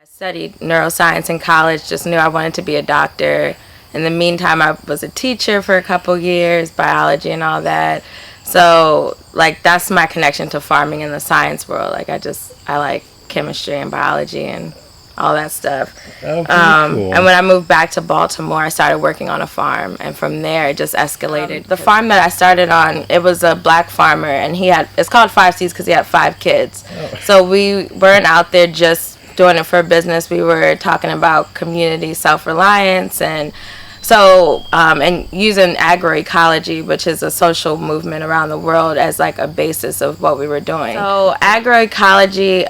I studied neuroscience in college, just knew I wanted to be a doctor. In the meantime, I was a teacher for a couple years, biology and all that. So, like, that's my connection to farming in the science world. Like, I like chemistry and biology and all that stuff. Oh, cool. And when I moved back to Baltimore, I started working on a farm, and from there it just escalated. The farm that I started on, it was a black farmer, and it's called 5 C's because he had 5 kids. Oh. So we weren't out there just doing it for business. We were talking about community self-reliance and and using agroecology, which is a social movement around the world, as like a basis of what we were doing. So agroecology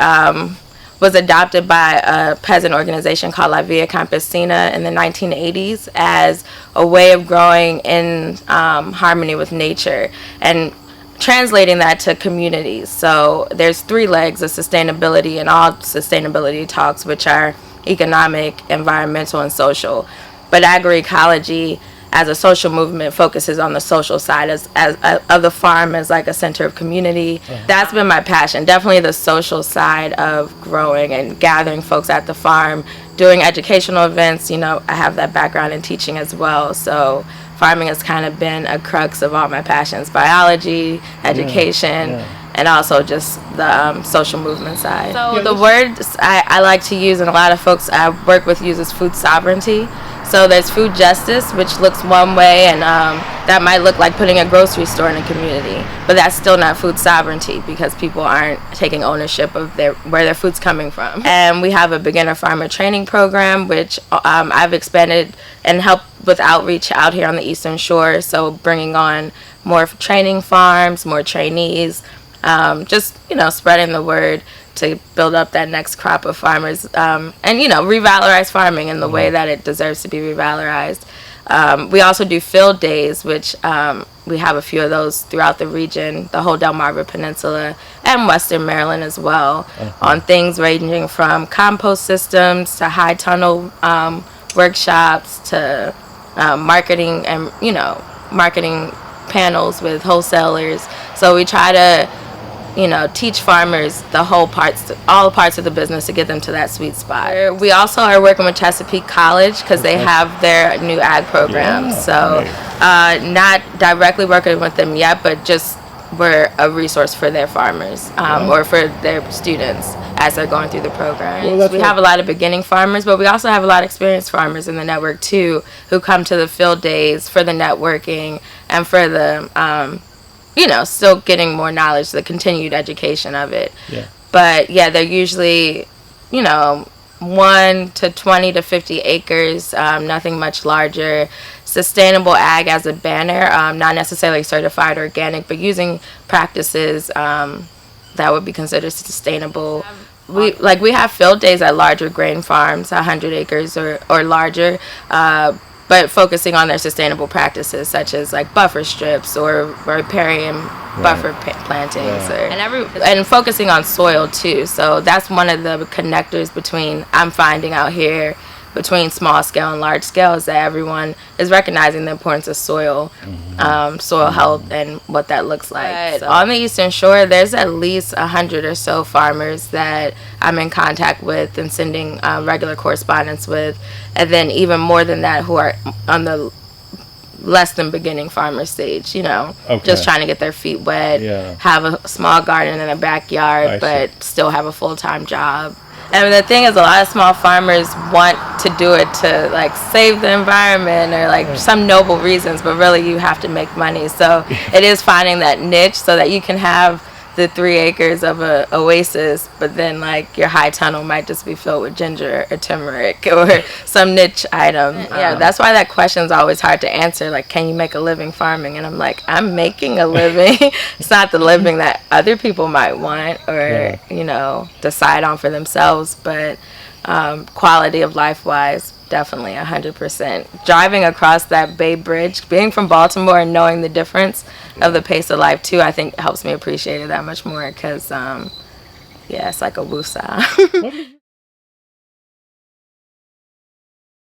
was adopted by a peasant organization called Aleya Fraser in the 1980s as a way of growing in harmony with nature and translating that to communities. So there's 3 legs of sustainability in all sustainability talks, which are economic, environmental, and social. But agroecology as a social movement focuses on the social side of the farm as like a center of community. That's been my passion, definitely the social side of growing and gathering folks at the farm, doing educational events. You know, I have that background in teaching as well, so farming has kind of been a crux of all my passions: biology, education, and also just the social movement side. So the word I like to use, and a lot of folks I work with uses food sovereignty. So there's food justice, which looks one way, and that might look like putting a grocery store in a community, but that's still not food sovereignty because people aren't taking ownership of where their food's coming from. And we have a beginner farmer training program, which I've expanded and helped with outreach out here on the Eastern Shore. So bringing on more training farms, more trainees, just spreading the word to build up that next crop of farmers, and revalorize farming in the way that it deserves to be revalorized. We also do field days, which we have a few of those throughout the region, the whole Delmarva Peninsula and Western Maryland as well, on things ranging from compost systems to high tunnel workshops to marketing and marketing panels with wholesalers. So we try to teach farmers all parts of the business to get them to that sweet spot. We also are working with Chesapeake College because they have their new ag program. So not directly working with them yet, but just we're a resource for their farmers or for their students as they're going through the program. We have a lot of beginning farmers, but we also have a lot of experienced farmers in the network too, who come to the field days for the networking and for the still getting more knowledge, the continued education of it. Yeah. But they're usually, 1 to 20 to 50 acres, nothing much larger. Sustainable ag as a banner, not necessarily certified organic, but using practices that would be considered sustainable. We have field days at larger grain farms, 100 acres or larger, but focusing on their sustainable practices, such as like buffer strips or riparian buffer plantings, and focusing on soil too. So that's one of the connectors I'm finding out here between small scale and large scale, is that everyone is recognizing the importance of soil, soil health, and what that looks like. So on the Eastern Shore, there's at least 100 or so farmers that I'm in contact with and sending regular correspondence with, and then even more than that who are on the less than beginning farmer stage, just trying to get their feet wet, have a small garden in their backyard, but still have a full-time job. And the thing is, a lot of small farmers want to do it to like save the environment or some noble reasons, but really you have to make money. So it is finding that niche so that you can have the 3 acres of a oasis, but then like your high tunnel might just be filled with ginger or turmeric or some niche item. That's why that question is always hard to answer. Like, can you make a living farming? And I'm like, I'm making a living. It's not the living that other people might want or decide on for themselves, but quality of life wise, definitely 100%. Driving across that Bay Bridge, being from Baltimore and knowing the difference of the pace of life too, I think helps me appreciate it that much more because, it's like a woosah.